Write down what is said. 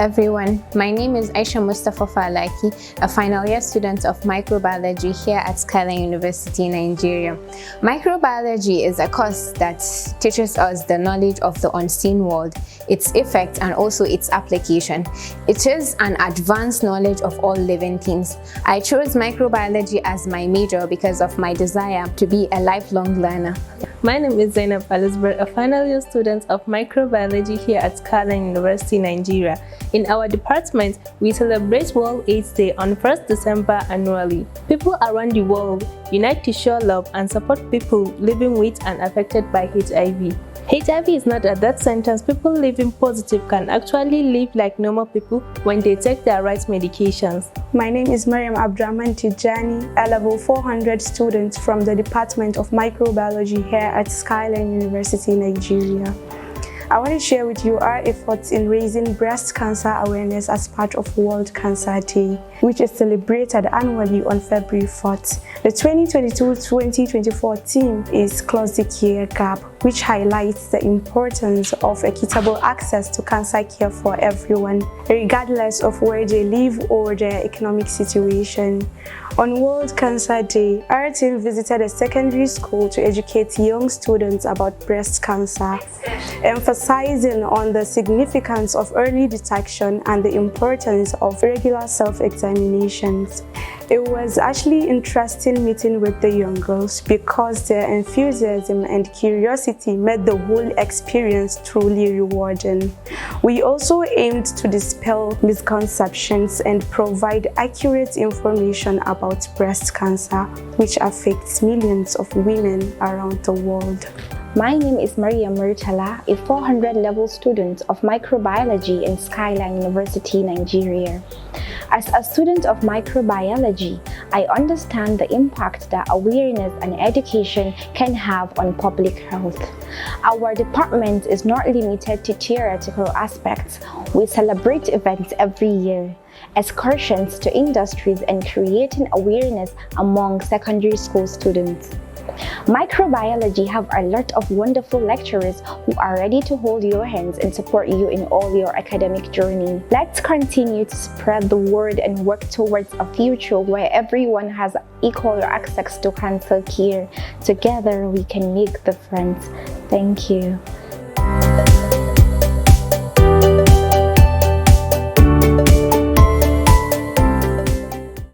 everyone, my name is Aisha Mustafa Falaki, a final year student of microbiology here at Skyline University Nigeria. Microbiology is a course that teaches us the knowledge of the unseen world, its effects and also its application. It is an advanced knowledge of all living things. I chose microbiology as my major because of my desire to be a lifelong learner. My name is Zainab Alisberg, a final year student of microbiology here at Skyline University Nigeria. In our department, we celebrate World AIDS Day on 1st December annually. People around the world unite to show love and support people living with and affected by HIV. HIV is not a death sentence. People living positive can actually live like normal people when they take their right medications. My name is Mariam Abdraman Tijani, a level 400 student from the Department of Microbiology here at Skyline University Nigeria. I want to share with you our efforts in raising breast cancer awareness as part of World Cancer Day, which is celebrated annually on February 4th. The 2022-2024 theme is Close the Care Gap, which highlights the importance of equitable access to cancer care for everyone, regardless of where they live or their economic situation. On World Cancer Day, our team visited a secondary school to educate young students about breast cancer, emphasizing on the significance of early detection and the importance of regular self-examinations. It was actually interesting meeting with the young girls because their enthusiasm and curiosity made the whole experience truly rewarding. We also aimed to dispel misconceptions and provide accurate information about breast cancer, which affects millions of women around the world. My name is Maria Murtala, a 400 level student of microbiology in Skyline University Nigeria. As a student of microbiology, I understand the impact that awareness and education can have on public health. Our department is not limited to theoretical aspects. We celebrate events every year, excursions to industries, and creating awareness among secondary school students. Microbiology have a lot of wonderful lecturers who are ready to hold your hands and support you in all your academic journey. Let's continue to spread the word and work towards a future where everyone has equal access to cancer care. Together we can make the difference. Thank you.